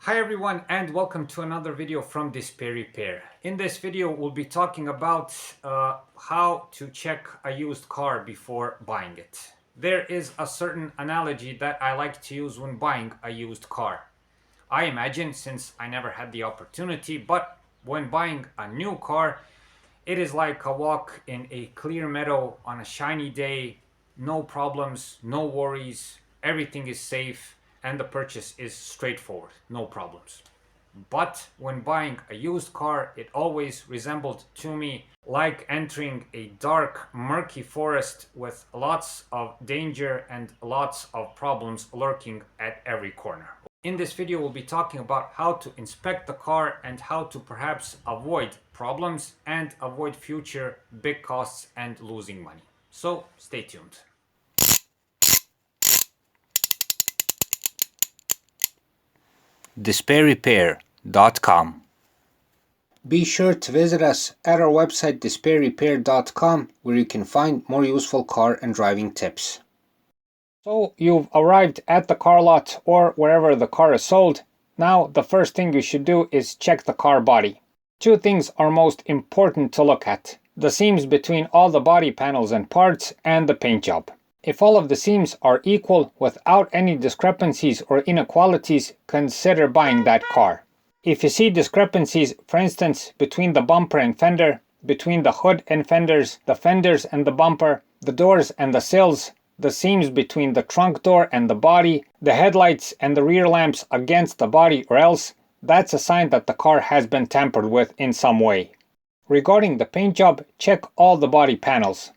Hi everyone and welcome to another video from Display Repair. In this video we'll be talking about how to check a used car before buying it. There is a certain analogy that I like to use when buying a used car. I imagine, since I never had the opportunity, but when buying a new car, it is like a walk in a clear meadow on a shiny day. No problems, no worries, everything is safe, and the purchase is straightforward, no problems. But when buying a used car, it always resembled to me like entering a dark, murky forest with lots of danger and lots of problems lurking at every corner. In this video, we'll be talking about how to inspect the car and how to perhaps avoid problems and avoid future big costs and losing money. So stay tuned. DisplayRepair.com. Be sure to visit us at our website DisplayRepair.com, where you can find more useful car and driving tips. So you've arrived at the car lot or wherever the car is sold. Now the first thing you should do is check the car body. Two things are most important to look at: the seams between all the body panels and parts and the paint job. If all of the seams are equal without any discrepancies or inequalities, consider buying that car. If you see discrepancies, for instance, between the bumper and fender, between the hood and fenders, the fenders and the bumper, the doors and the sills, the seams between the trunk door and the body, the headlights and the rear lamps against the body or else, that's a sign that the car has been tampered with in some way. Regarding the paint job, check all the body panels.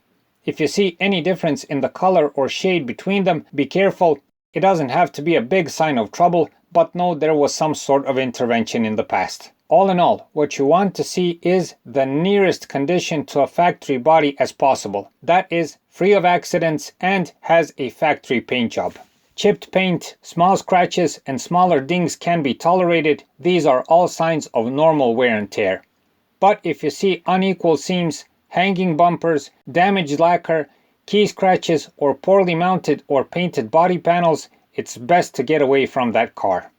If you see any difference in the color or shade between them, be careful. It doesn't have to be a big sign of trouble, but know there was some sort of intervention in the past. All in all, what you want to see is the nearest condition to a factory body as possible. That is, free of accidents and has a factory paint job. Chipped paint, small scratches, and smaller dings can be tolerated. These are all signs of normal wear and tear. But if you see unequal seams, hanging bumpers, damaged lacquer, key scratches, or poorly mounted or painted body panels, it's best to get away from that car.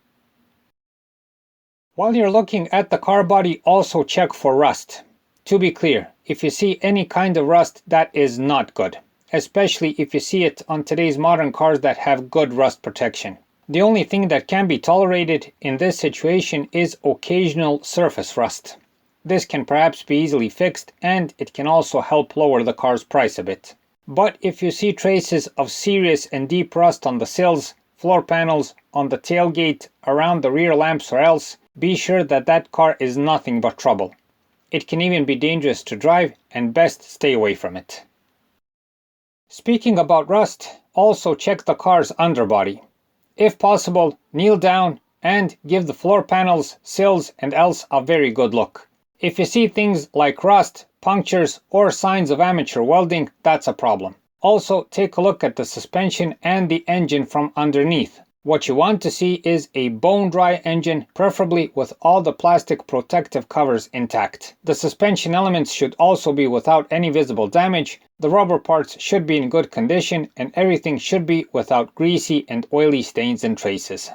While you're looking at the car body, also check for rust. To be clear, if you see any kind of rust, that is not good, especially if you see it on today's modern cars that have good rust protection. The only thing that can be tolerated in this situation is occasional surface rust. This can perhaps be easily fixed, and it can also help lower the car's price a bit. But if you see traces of serious and deep rust on the sills, floor panels, on the tailgate, around the rear lamps or else, be sure that that car is nothing but trouble. It can even be dangerous to drive, and best stay away from it. Speaking about rust, also check the car's underbody. If possible, kneel down and give the floor panels, sills, and else a very good look. If you see things like rust, punctures, or signs of amateur welding, that's a problem. Also, take a look at the suspension and the engine from underneath. What you want to see is a bone-dry engine, preferably with all the plastic protective covers intact. The suspension elements should also be without any visible damage, the rubber parts should be in good condition, and everything should be without greasy and oily stains and traces.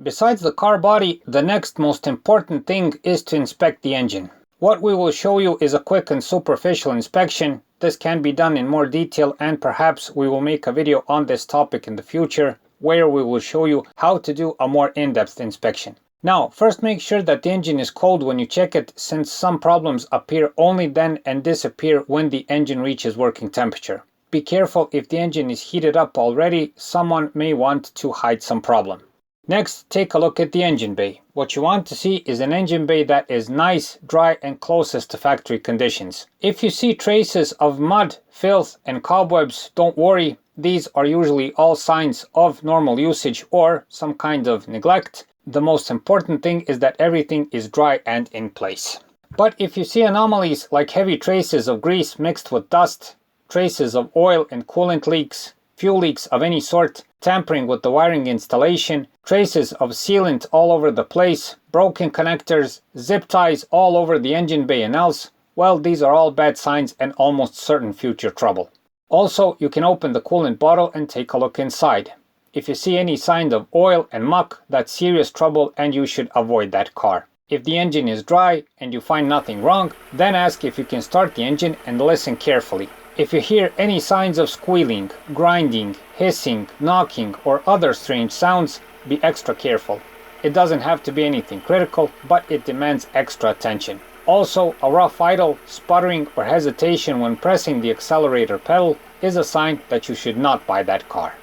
Besides the car body, the next most important thing is to inspect the engine. What we will show you is a quick and superficial inspection. This can be done in more detail, and perhaps we will make a video on this topic in the future where we will show you how to do a more in-depth inspection. Now, first make sure that the engine is cold when you check it, since some problems appear only then and disappear when the engine reaches working temperature. Be careful if the engine is heated up already, someone may want to hide some problem. Next, take a look at the engine bay. What you want to see is an engine bay that is nice, dry, and closest to factory conditions. If you see traces of mud, filth, and cobwebs, don't worry. These are usually all signs of normal usage or some kind of neglect. The most important thing is that everything is dry and in place. But if you see anomalies like heavy traces of grease mixed with dust, traces of oil and coolant leaks, fuel leaks of any sort, tampering with the wiring installation, traces of sealant all over the place, broken connectors, zip ties all over the engine bay and else, well, these are all bad signs and almost certain future trouble. Also, you can open the coolant bottle and take a look inside. If you see any signs of oil and muck, that's serious trouble and you should avoid that car. If the engine is dry and you find nothing wrong, then ask if you can start the engine and listen carefully. If you hear any signs of squealing, grinding, hissing, knocking, or other strange sounds, be extra careful. It doesn't have to be anything critical, but it demands extra attention. Also, a rough idle, sputtering, or hesitation when pressing the accelerator pedal is a sign that you should not buy that car.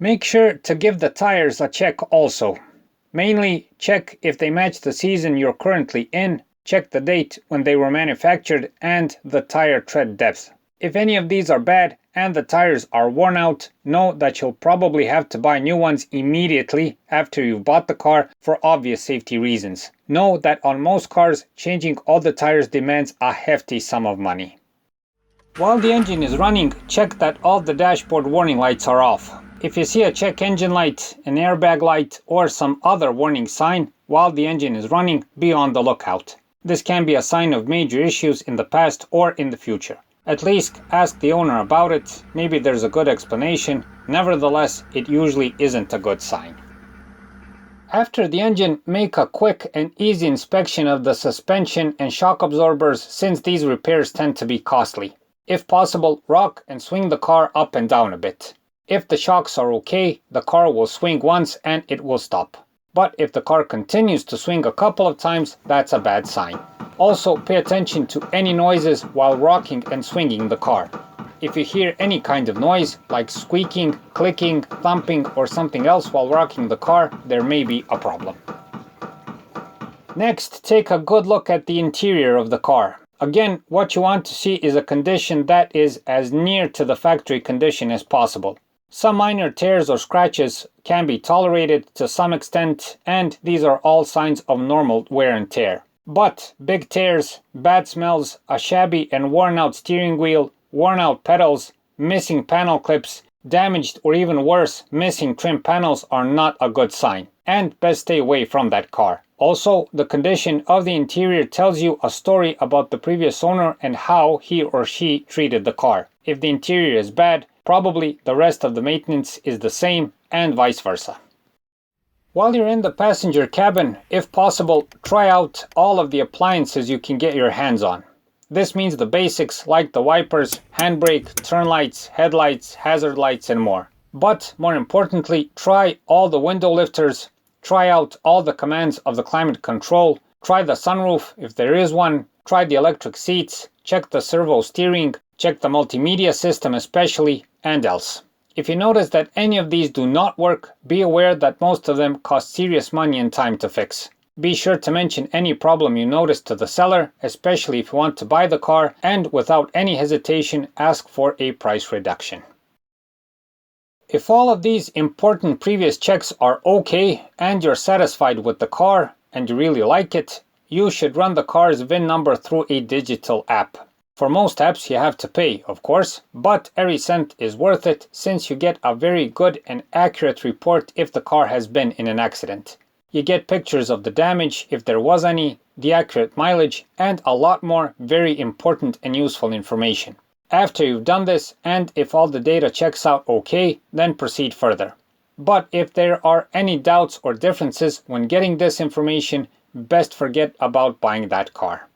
Make sure to give the tires a check also. Mainly, check if they match the season you're currently in, check the date when they were manufactured, and the tire tread depth. If any of these are bad and the tires are worn out, know that you'll probably have to buy new ones immediately after you've bought the car for obvious safety reasons. Know that on most cars, changing all the tires demands a hefty sum of money. While the engine is running, check that all the dashboard warning lights are off. If you see a check engine light, an airbag light, or some other warning sign while the engine is running, be on the lookout. This can be a sign of major issues in the past or in the future. At least ask the owner about it, maybe there's a good explanation. Nevertheless, it usually isn't a good sign. After the engine, make a quick and easy inspection of the suspension and shock absorbers since these repairs tend to be costly. If possible, rock and swing the car up and down a bit. If the shocks are okay, the car will swing once and it will stop. But if the car continues to swing a couple of times, that's a bad sign. Also, pay attention to any noises while rocking and swinging the car. If you hear any kind of noise, like squeaking, clicking, thumping, or something else while rocking the car, there may be a problem. Next, take a good look at the interior of the car. Again, what you want to see is a condition that is as near to the factory condition as possible. Some minor tears or scratches can be tolerated to some extent, and these are all signs of normal wear and tear. But big tears, bad smells, a shabby and worn out steering wheel, worn out pedals, missing panel clips, damaged or even worse, missing trim panels are not a good sign, and best stay away from that car. Also, the condition of the interior tells you a story about the previous owner and how he or she treated the car. If the interior is bad, probably the rest of the maintenance is the same, and vice versa. While you're in the passenger cabin, if possible, try out all of the appliances you can get your hands on. This means the basics like the wipers, handbrake, turn lights, headlights, hazard lights, and more. But more importantly, try all the window lifters, try out all the commands of the climate control, try the sunroof if there is one, try the electric seats, check the servo steering, check the multimedia system especially, and else. If you notice that any of these do not work, be aware that most of them cost serious money and time to fix. Be sure to mention any problem you notice to the seller, especially if you want to buy the car, and without any hesitation ask for a price reduction. If all of these important previous checks are okay and you're satisfied with the car and you really like it, you should run the car's VIN number through a digital app. For most apps you have to pay, of course, but every cent is worth it since you get a very good and accurate report if the car has been in an accident. You get pictures of the damage if there was any, the accurate mileage, and a lot more very important and useful information. After you've done this, and if all the data checks out okay, then proceed further. But if there are any doubts or differences when getting this information, best forget about buying that car.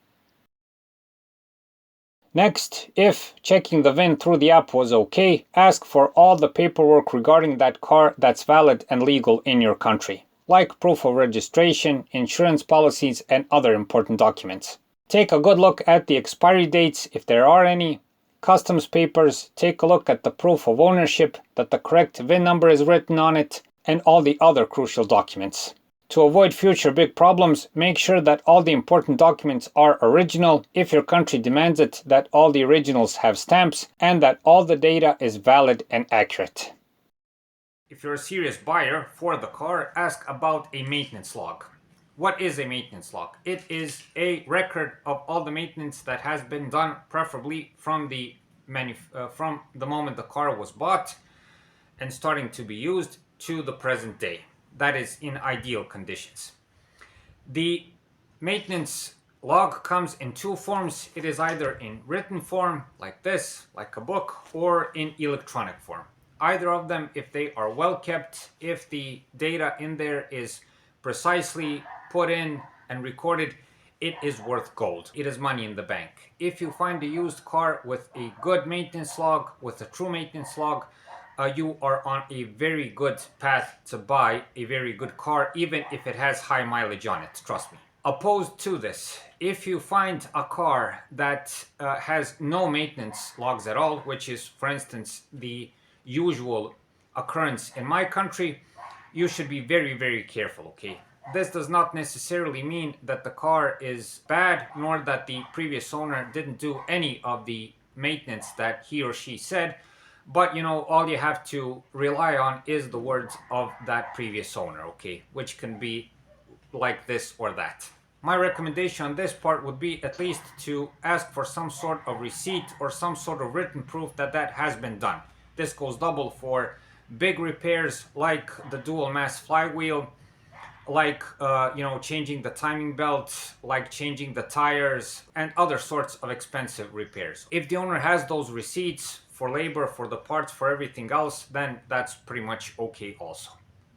Next, if checking the VIN through the app was okay, ask for all the paperwork regarding that car that's valid and legal in your country, like proof of registration, insurance policies, and other important documents. Take a good look at the expiry dates if there are any, customs papers, take a look at the proof of ownership, that the correct VIN number is written on it, and all the other crucial documents. To avoid future big problems, make sure that all the important documents are original if your country demands it, that all the originals have stamps, and that all the data is valid and accurate. If you're a serious buyer for the car, ask about a maintenance log. What is a maintenance log? It is a record of all the maintenance that has been done, preferably from the moment the car was bought and starting to be used to the present day. That is in ideal conditions. The maintenance log comes in two forms. It is either in written form, like this, like a book, or in electronic form. Either of them, if they are well kept, if the data in there is precisely put in and recorded, it is worth gold. It is money in the bank. If you find a used car with a good maintenance log, with a true maintenance log, you are on a very good path to buy a very good car, even if it has high mileage on it, trust me. Opposed to this, if you find a car that has no maintenance logs at all, which is, for instance, the usual occurrence in my country, you should be very, very careful, okay? This does not necessarily mean that the car is bad, nor that the previous owner didn't do any of the maintenance that he or she said, but you know, all you have to rely on is the words of that previous owner, okay? Which can be like this or that. My recommendation on this part would be at least to ask for some sort of receipt or some sort of written proof that that has been done. This goes double for big repairs like the dual mass flywheel, like changing the timing belt, like changing the tires, and other sorts of expensive repairs. If the owner has those receipts for labor, for the parts, for everything else, then that's pretty much okay also.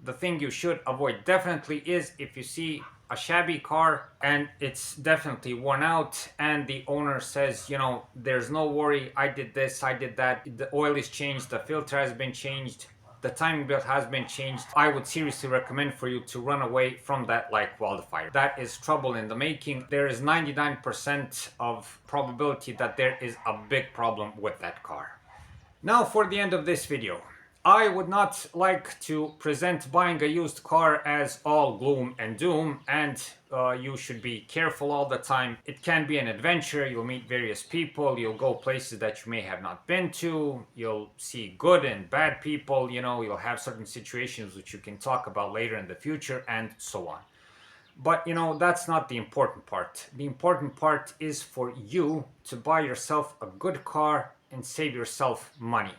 The thing you should avoid definitely is if you see a shabby car and it's definitely worn out and the owner says, you know, there's no worry, I did this, I did that, the oil is changed, the filter has been changed, the timing belt has been changed, I would seriously recommend for you to run away from that like wildfire. That is trouble in the making. There is 99% of probability that there is a big problem with that car. Now for the end of this video. I would not like to present buying a used car as all gloom and doom and you should be careful all the time. It can be an adventure, you'll meet various people, you'll go places that you may have not been to, you'll see good and bad people, you know, you'll have certain situations which you can talk about later in the future and so on. But you know, that's not the important part. The important part is for you to buy yourself a good car and save yourself money,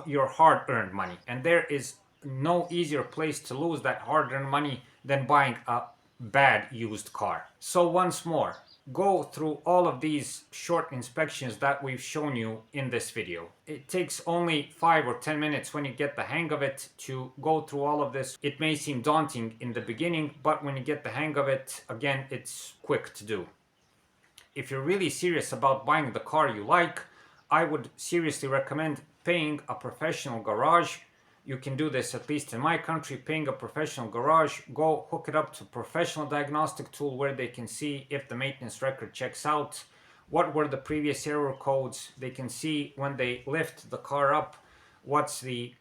your hard-earned money. And there is no easier place to lose that hard-earned money than buying a bad used car. So once more, go through all of these short inspections that we've shown you in this video. It takes only 5 or 10 minutes when you get the hang of it to go through all of this. It may seem daunting in the beginning, but when you get the hang of it, again, it's quick to do. If you're really serious about buying the car you like, I would seriously recommend paying a professional garage. You can do this, at least in my country, paying a professional garage, go hook it up to a professional diagnostic tool where they can see if the maintenance record checks out, what were the previous error codes, they can see when they lift the car up, what's the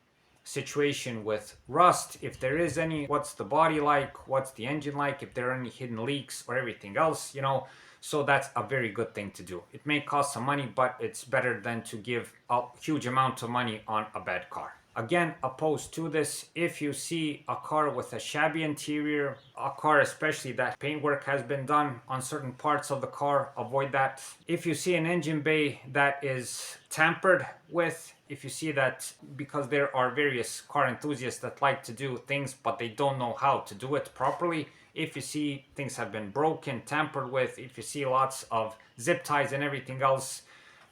situation with rust, if there is any, what's the body like, what's the engine like, if there are any hidden leaks or everything else, you know. So that's a very good thing to do. It may cost some money, but it's better than to give a huge amount of money on a bad car. Again, opposed to this, if you see a car with a shabby interior, a car especially that paintwork has been done on certain parts of the car, avoid that. If you see an engine bay that is tampered with, if you see that, because there are various car enthusiasts that like to do things but they don't know how to do it properly, if you see things have been broken, tampered with, if you see lots of zip ties and everything else,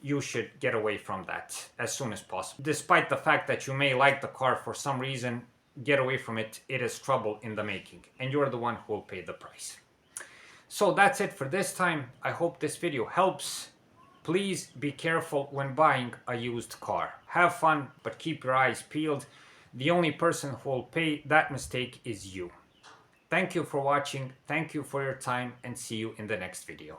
you should get away from that as soon as possible. Despite the fact that you may like the car for some reason, get away from it. It is trouble in the making, and you're the one who will pay the price. So that's it for this time. I hope this video helps. Please be careful when buying a used car. Have fun, but keep your eyes peeled. The only person who will pay that mistake is you. Thank you for watching, thank you for your time, and see you in the next video.